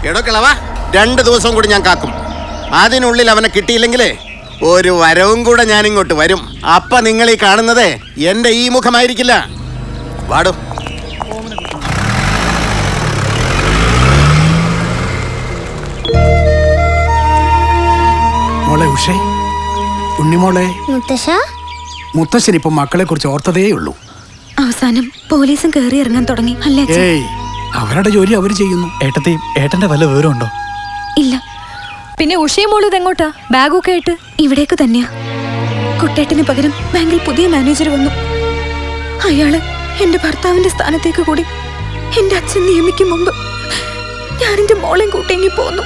എടോ കിളവാ, 2 ദിവസം കൂടി ഞാൻ കാക്കും. അതിനുള്ളിൽ അവനെ കിട്ടിയില്ലെങ്കിൽ ഒരു വരവും കൂടെ ഞാൻ ഇങ്ങോട്ട് വരും. അപ്പൊ നിങ്ങൾ ഈ കാണുന്നത് എന്റെ ഈ മുഖമായിരിക്കില്ല. വാടോ. മോളെ ഉഷേ, ഉണ്ണിമോളെ. മുത്തശ്ശൻ ഇപ്പൊ മക്കളെ കുറിച്ച് ഓർത്തതേ ഉള്ളൂ. അവസാനം പോലീസും കേറി ഇറങ്ങാൻ തുടങ്ങി അല്ലേ? ഏയ്, അവരുടെ ജോലി അവര് ചെയ്യുന്നു. ഏട്ടന്റെ വല്ല വിവരമുണ്ടോ? ഇല്ല. പിന്നെ ഉഷയും മോളും ഇതെങ്ങോട്ടാ? ബാഗൊക്കെ ആയിട്ട്? ഇവിടേക്ക് തന്നെയാ. കുട്ടേട്ടന് പകരം ബാങ്കിൽ പുതിയ മാനേജർ വന്നു. അയാള് എന്റെ ഭർത്താവിന്റെ സ്ഥാനത്തേക്ക് കൂടി എന്റെ അച്ഛൻ നിയമിക്കും മുമ്പ് ഞാൻ എന്റെ മോളെയും കൂട്ടിയെങ്കിൽ പോന്നു.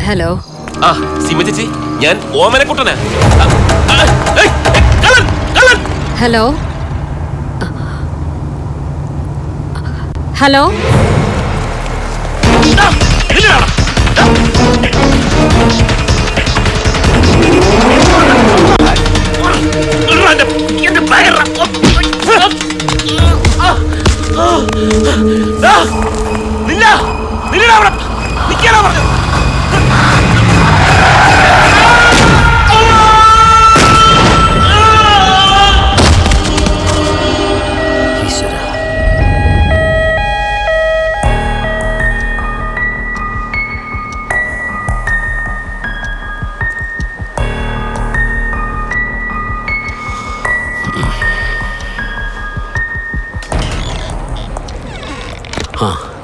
ഹലോ. ആ സീമ ചേച്ചി, ഞാൻ ഓമനക്കുട്ടനാ. Hello hello.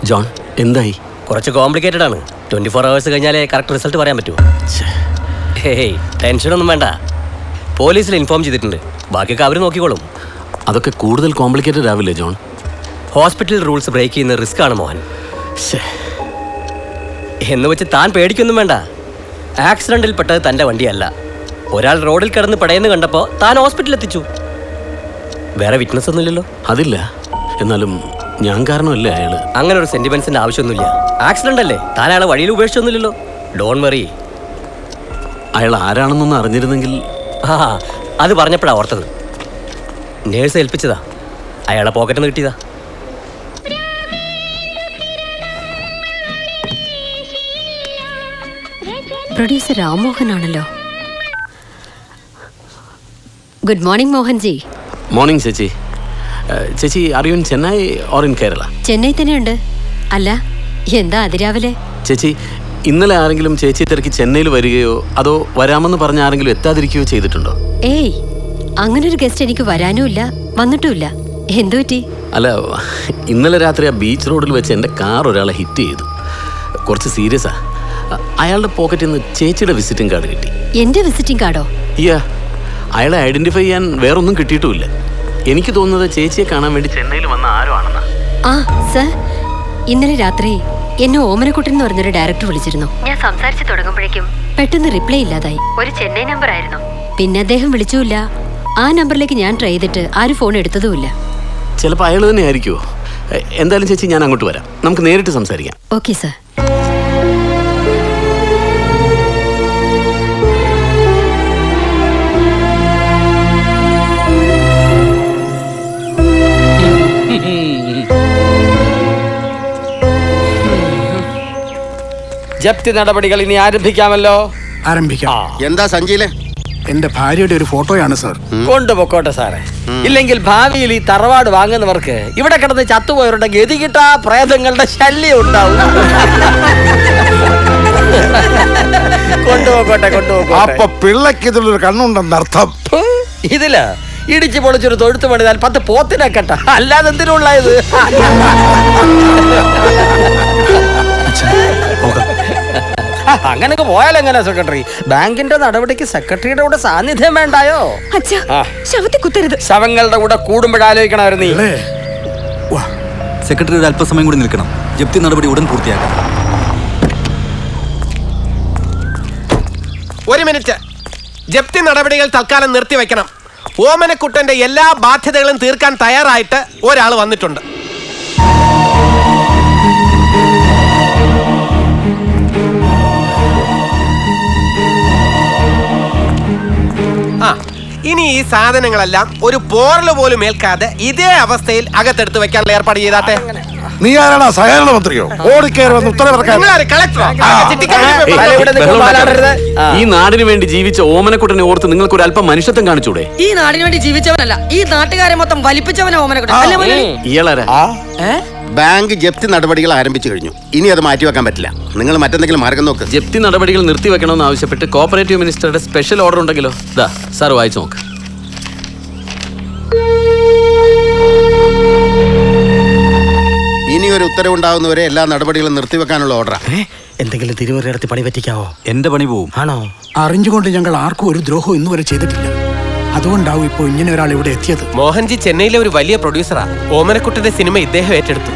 ജോൺ, എന്തായി? കുറച്ച് കോംപ്ലിക്കേറ്റഡ് ആണ്. 24 hours കഴിഞ്ഞാലേ കറക്റ്റ് റിസൾട്ട് പറയാൻ പറ്റൂ. ഹേയ്, ടെൻഷനൊന്നും വേണ്ട. പോലീസിൽ ഇൻഫോം ചെയ്തിട്ടുണ്ട്. ബാക്കിയൊക്കെ അവർ നോക്കിക്കോളും. അതൊക്കെ കൂടുതൽ കോംപ്ലിക്കേറ്റഡ് ആവില്ലേ ജോൺ? ഹോസ്പിറ്റൽ റൂൾസ് ബ്രേക്ക് ചെയ്യുന്ന റിസ്ക് ആണ് മോഹൻ. എന്ന് വെച്ച് താൻ പേടിക്കൊന്നും വേണ്ട. ആക്സിഡന്റിൽ പെട്ടത് തൻ്റെ വണ്ടിയല്ല. ഒരാൾ റോഡിൽ കിടന്ന് പടയെന്ന് കണ്ടപ്പോൾ താൻ ഹോസ്പിറ്റലിൽ എത്തിച്ചു. വേറെ വിറ്റ്നസ് ഒന്നുമില്ലല്ലോ. അതില്ല, എന്നാലും ഞാൻ കാരണമല്ലേ അയാള്. അങ്ങനെ ഒരു സെന്റിമെന്റ്സിന്റെ ആവശ്യമൊന്നുമില്ല. ആക്സിഡന്റ് അല്ലേ, താൻ അയാളെ വഴിയിൽ ഉപേക്ഷിച്ചൊന്നുമില്ലല്ലോ. Don't worry. അയാൾ ആരാണെന്നൊന്ന് അറിഞ്ഞിരുന്നെങ്കിൽ. ആ, അത് പറഞ്ഞപ്പോഴാണ് ഓർത്തത്. നേഴ്സ് ഏൽപ്പിച്ചതാ, അയാളെ പോക്കറ്റിൽ നിന്ന് കിട്ടിയതാ. പ്രൊഡ്യൂസർ രാംമോഹൻ ആണല്ലോ. Good morning Mohan ji. Morning ചേച്ചി. ചേച്ചി, are you in Chennai or in Kerala? Chennai തന്നെയുണ്ട്. അല്ല, എന്താ അതിരാവിലെ? ചേച്ചി, ഇന്നലെ ആരെങ്കിലും ചേച്ചി തിരക്കി ചെന്നൈയിൽ വരികയോ അതോ വരാമെന്ന് പറഞ്ഞ ആരെങ്കിലും എത്താതിരിക്കുകയോ ചെയ്തിട്ടുണ്ടോ? ഏയ്, അങ്ങനൊരു ഗസ്റ്റ് എനിക്ക് വരാനുമില്ല, വന്നിട്ടുമില്ല. എന്തു പറ്റി? അല്ല, ഇന്നലെ രാത്രി ആ ബീച്ച് റോഡിൽ വെച്ച് എൻ്റെ കാർ ഒരാളെ ഹിറ്റ് ചെയ്തു. കുറച്ച് സീരിയസാ. അയാളുടെ പോക്കറ്റിൽ നിന്ന് ചേച്ചിയുടെ വിസിറ്റിംഗ് കാർഡ് കിട്ടി. എന്റെ വിസിറ്റിംഗ് കാർഡോ? യാ, അയാളെ ഐഡന്റിഫൈ ചെയ്യാൻ വേറൊന്നും കിട്ടിയിട്ടുമില്ല. എനിക്ക് തോന്നുന്നത് ചേച്ചിയെ കാണാൻ വേണ്ടി ചെന്നൈയിൽ വന്ന ആരോ ആണെന്നാ. ആ സർ, ഇന്നലെ രാത്രി എന്നെ ഓമനക്കുട്ടൻ എന്ന് പറഞ്ഞൊരു ഡയറക്ടർ വിളിച്ചിരുന്നു. ഞാൻ സംസാരിച്ചു തുടങ്ങുമ്പോഴേക്കും പെട്ടെന്ന് റിപ്ലൈ ഇല്ലാതായി. ഒരു ചെന്നൈ നമ്പർ ആയിരുന്നു. പിന്നെ അദ്ദേഹം വിളിച്ചുമില്ല. ആ നമ്പറിലേക്ക് ഞാൻ ട്രൈ ചെയ്തിട്ട് ആരും ഫോൺ എടുത്തതുമില്ല. ചിലപ്പോൾ അയാൾ തന്നെ ആയിരിക്കുമോ? എന്തായാലും ചേച്ചി, ഞാൻ അങ്ങോട്ട് വരാം, നമുക്ക് നേരിട്ട് സംസാരിക്കാം. Okay sir. ജപ്തി നടപടികൾ ഇനി ആരംഭിക്കാമല്ലോ. ആരംഭിക്കാം. എന്താ സഞ്ചിയിലെ? എന്റെ ഭാര്യയുടെ ഒരു ഫോട്ടോയാണ് സാർ. കൊണ്ടുപോക്കോട്ടെ സാറേ. ഇല്ലെങ്കിൽ ഭാവിയിൽ ഈ തറവാട് വാങ്ങുന്നവർക്ക് ഇവിടെ കിടന്ന് ചത്തുപോയവരുടെ ഗതികിട്ടാ പ്രേതങ്ങളുടെ ശല്യം ഉണ്ടാവും. കൊണ്ടുപോക്കോട്ടെ, കൊണ്ടുപോക്കോട്ടെ. അപ്പൊ പിള്ളക്ക് ഇതിലൊരു കണ്ണുണ്ടെന്നർത്ഥം. ഇതില് ഇടിച്ചു പൊളിച്ചൊരു തൊഴുത്ത് പണിതാൽ 10 പോത്തിനെ കെട്ട, അല്ലാതെ എന്തിനുള്ള ഇത്? അങ്ങനൊക്കെ പോയാലെങ്ങനെ സെക്രട്ടറി? ബാങ്കിന്റെ നടപടിക്ക് സെക്രട്ടറിയുടെ കൂടെ സാന്നിധ്യം വേണ്ടായോ? ശവത്തെ കുത്തരുത്. ശവങ്ങളുടെ കൂടെ കൂടുമ്പോഴാലോചിക്കണമായിരുന്നു. സെക്രട്ടറി ഒരു അല്പസമയം കൂടി നിൽക്കണം. ജപ്തി നടപടി ഉടൻ പൂർത്തിയാക്കാം. 1 മിനിറ്റ്. ജപ്തി നടപടികൾ തൽക്കാലം നിർത്തിവെക്കണം. ഓമനക്കുട്ടന്റെ എല്ലാ ബാധ്യതകളും തീർക്കാൻ തയ്യാറായിട്ട് ഒരാൾ വന്നിട്ടുണ്ട്. ഇനി ഈ സാധനങ്ങളെല്ലാം ഒരു പോറല് പോലും ഏൽക്കാതെ ഇതേ അവസ്ഥയിൽ അകത്തെടുത്ത് വെക്കാനുള്ള ഏർപ്പാട് ചെയ്താട്ടെ. നീ ആരാടാ? സഹകരണ മന്ത്രിയോ? ഓടിക്കയറി വന്ന് ഉത്തരവിറക്കാൻ. ഈ നാടിന് വേണ്ടി ജീവിച്ച ഓമനക്കുട്ടനെ ഓർത്ത് നിങ്ങൾക്ക് ഒരു അല്പം മനുഷ്യത്വം കാണിച്ചൂടെ? ഈ നാടിന് വേണ്ടി ജീവിച്ചവനല്ല, ഈ നാട്ടുകാരെ മൊത്തം വലിപ്പിച്ചവനാ ഓമനക്കുട്ടൻ. ബാങ്ക് ജപ്തി നടപടികൾ ആരംഭിച്ചു കഴിഞ്ഞു. ഇനി അത് മാറ്റിവെക്കാൻ പറ്റില്ല. നിങ്ങൾ മറ്റെന്തെങ്കിലും മാർഗം നോക്ക്. ജപ്തി നടപടികൾ നിർത്തിവെക്കണമെന്ന് ആവശ്യപ്പെട്ട് കോപ്പറേറ്റീവ് മിനിസ്റ്ററുടെ സ്പെഷ്യൽ ഓർഡർ ഉണ്ടെങ്കിലോ? ദാ സാർ വായിച്ചു നോക്ക്. ഇനി ഒരു ഉത്തരവുണ്ടാകുന്നവരെ എല്ലാ നടപടികളും നിർത്തിവെക്കാനുള്ള ഓർഡർ. എന്തെങ്കിലും തിരുവറി നടത്തി പണി പറ്റിക്കാവോ? എന്റെ പണി പോവും. ആണോ? അറിഞ്ഞുകൊണ്ട് ഞങ്ങൾ ആർക്കും ഒരു ദ്രോഹം ഇന്നുവരെ ചെയ്തിട്ടില്ല. അതുകൊണ്ടാവും ഇപ്പോൾ ഇങ്ങനെ ഒരാൾ ഇവിടെ എത്തിയത്. മോഹൻജി ചെന്നൈയിലെ ഒരു വലിയ പ്രൊഡ്യൂസറാ. ഓമനക്കുട്ടന്റെ സിനിമ ഇദ്ദേഹം ഏറ്റെടുത്തു.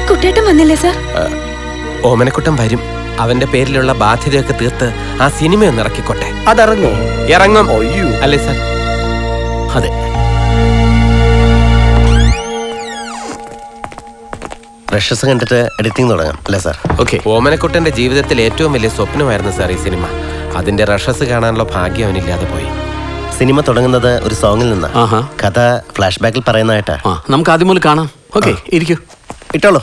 കുട്ടേട്ടൻ വന്നില്ലേ സാർ? ഓമനക്കുട്ടൻ വരും. അവന്റെ പേരിലുള്ള ബാധ്യതയൊക്കെ തീർത്ത് ആ സിനിമയൊന്ന് ഇറക്കിക്കോട്ടെ. അതിറങ്ങോ? ഇറങ്ങും അല്ലേ സാർ? അതെ. റഷസ് കണ്ടിട്ട് എഡിറ്റിംഗ് തുടങ്ങാം അല്ലേ സാർ? ഓക്കെ. ഓമനക്കുട്ടന്റെ ജീവിതത്തിൽ ഏറ്റവും വലിയ സ്വപ്നമായിരുന്നു സാർ ഈ സിനിമ. അതിന്റെ റഷസ് കാണാനുള്ള ഭാഗ്യം അവനില്ലാതെ പോയി. സിനിമ തുടങ്ങുന്നത് ഒരു സോങ്ങിൽ നിന്നാണ്. കഥ ഫ്ലാഷ് ബാക്കിൽ പറയുന്നതായിട്ടാ. നമുക്ക് ആദ്യം മുതൽ കാണാം. ഓക്കെ, ഇരിക്കൂ. ഇട്ടോളൂ.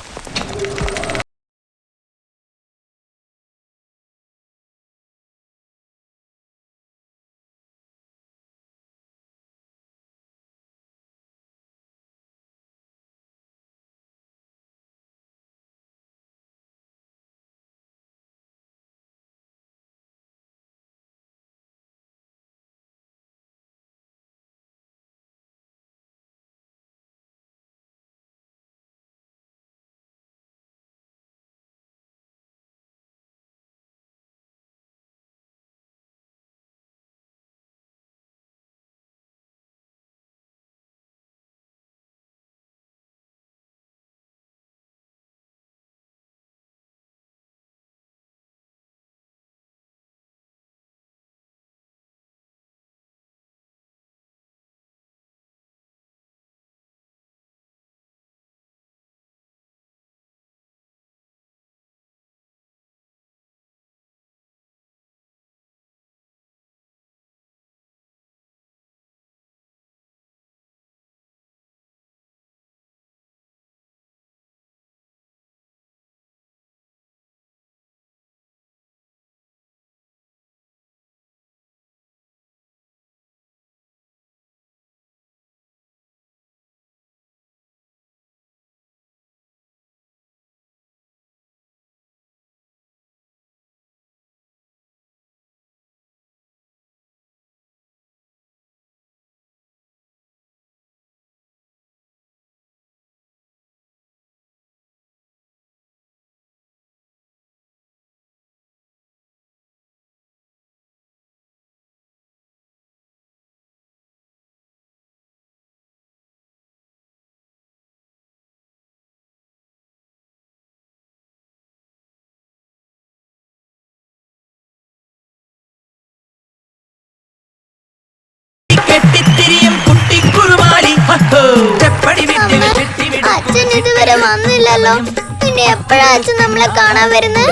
അച്ഛൻ ഇതുവരെ വന്നില്ലല്ലോ. പിന്നെ എപ്പോഴാ അച്ഛൻ നമ്മളെ കാണാൻ വരുന്നത്?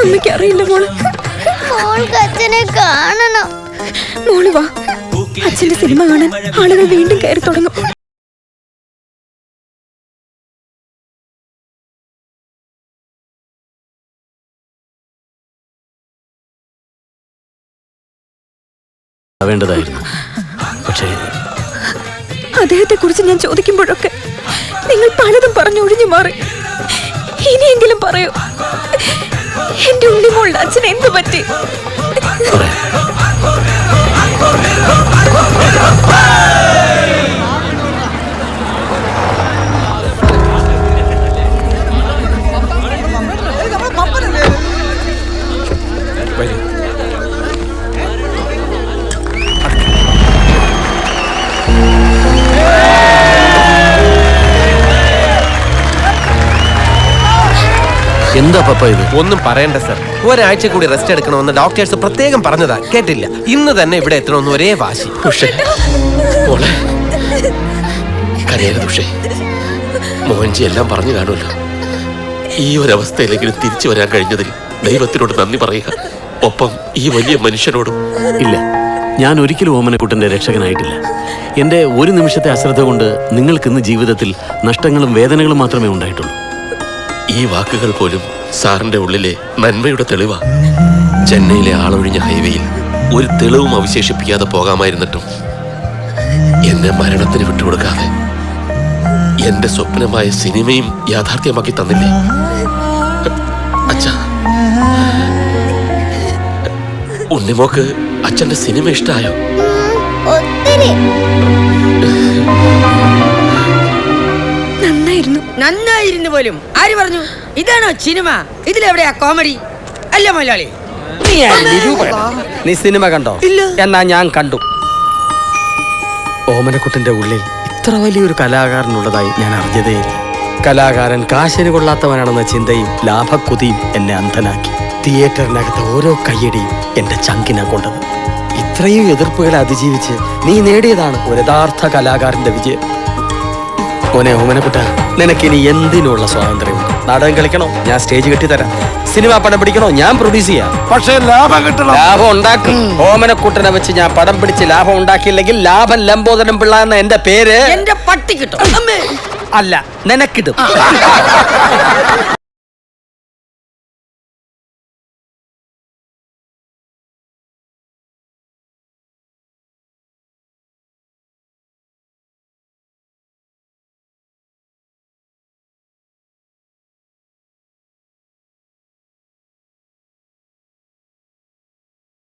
അമ്മയ്ക്ക് അറിയില്ല മോള്. മോൾക്ക് അച്ഛനെ കാണണം. മോള് വാ, അച്ഛന്റെ സിനിമ കാണാൻ ആളുകൾ വീണ്ടും കയറി തുടങ്ങും. വേണ്ടതായിരുന്നു. പക്ഷേ അദ്ദേഹത്തെ കുറിച്ച് ഞാൻ ചോദിക്കുമ്പോഴൊക്കെ നിങ്ങൾ പലതും പറഞ്ഞൊഴിഞ്ഞു മാറി. ഇനിയെങ്കിലും പറയൂ, എന്റെ ഉണ്ണിമോളുടെ അച്ഛൻ എന്ത് പറ്റി? എന്താ പപ്പ ഇത്? ഒന്നും പറയണ്ട സർ, ഒരാഴ്ച കൂടി റെസ്റ്റ് എടുക്കണമെന്ന് ഡോക്ടേഴ്സ് പ്രത്യേകം പറഞ്ഞതാ, കേട്ടില്ല. ഇന്ന് തന്നെ ഇവിടെ എത്തണമെന്ന് ഒരേ വാശി. കരയരുത് ഉഷേ, മോഹൻജി എല്ലാം പറഞ്ഞു കാണുമല്ലോ. ഈ ഒരവസ്ഥയിലെങ്കിലും തിരിച്ചു വരാൻ കഴിഞ്ഞതിൽ ദൈവത്തിനോട് നന്ദി പറയുക, ഒപ്പം ഈ വലിയ മനുഷ്യനോടും. ഇല്ല, ഞാൻ ഒരിക്കലും ഓമനക്കുട്ടൻ്റെ രക്ഷകനായിട്ടില്ല. എൻ്റെ ഒരു നിമിഷത്തെ അശ്രദ്ധ കൊണ്ട് നിങ്ങൾക്കിന്ന് ജീവിതത്തിൽ നഷ്ടങ്ങളും വേദനകളും മാത്രമേ ഉണ്ടായിട്ടുള്ളൂ. ഈ വാക്കുകൾ പോലും സാറിന്റെ ഉള്ളിലെ നന്മയുടെ തെളിവാ. ചെന്നൈയിലെ ആളൊഴിഞ്ഞ ഹൈവേയിൽ ഒരു തെളിവും അവശേഷിപ്പിക്കാതെ പോകാമായിരുന്നിട്ടും എന്നെ മരണത്തിന് വിട്ടുകൊടുക്കാതെ എന്റെ സ്വപ്നമായ സിനിമയും യാഥാർത്ഥ്യമാക്കി തന്നില്ലേ അച്ഛാ? ഉണ്ണിമോക്ക് അച്ഛന്റെ സിനിമ ഇഷ്ടായോ? നന്നായിരുന്നു പോലും. ആര് പറഞ്ഞു? ഇതാണോ സിനിമ? ഇതിലെവിടെയാ കോമഡി? അല്ല മലയാളി. നീ സിനിമ കണ്ടോ? എന്നാ ഞാൻ കണ്ടു. ഓമനക്കുട്ടന്റെ ഉള്ളിൽ ഇത്ര വലിയൊരു കലാകാരനുള്ളതായി ഞാൻ അറിഞ്ഞതേയില്ല. കലാകാരൻ കാശിന് കൊള്ളാത്തവനാണെന്ന ചിന്തയും ലാഭക്കുതിയും എന്നെ അന്ധനാക്കി. തിയേറ്ററിനകത്ത് ഓരോ കയ്യടിയും എന്റെ ചങ്കിനാ കൊണ്ടത്. ഇത്രയും എതിർപ്പുകളെ അതിജീവിച്ച് നീ നേടിയതാണ് ഒരു യഥാർത്ഥ കലാകാരന്റെ വിജയം. ഓനെ ഓമനക്കുട്ട, നിനക്കിനി എന്തിനുള്ള സ്വാതന്ത്ര്യമുണ്ട്? നാടകം കളിക്കണോ? ഞാൻ സ്റ്റേജ് കെട്ടിത്തരാം. സിനിമ പടം പിടിക്കണോ? ഞാൻ പ്രൊഡ്യൂസ് ചെയ്യാം. പക്ഷേ ലാഭം കിട്ടണം. ലാഭം ഉണ്ടാക്കും. ഓമനക്കുട്ടനെ വെച്ച് ഞാൻ പടം പിടിച്ച് ലാഭം ഉണ്ടാക്കിയില്ലെങ്കിൽ ലാഭം ലംബോദരം പിള്ള എന്ന എന്റെ പേര് എന്റെ പട്ടി കിട്ടും. അല്ല, നിനക്കിടും.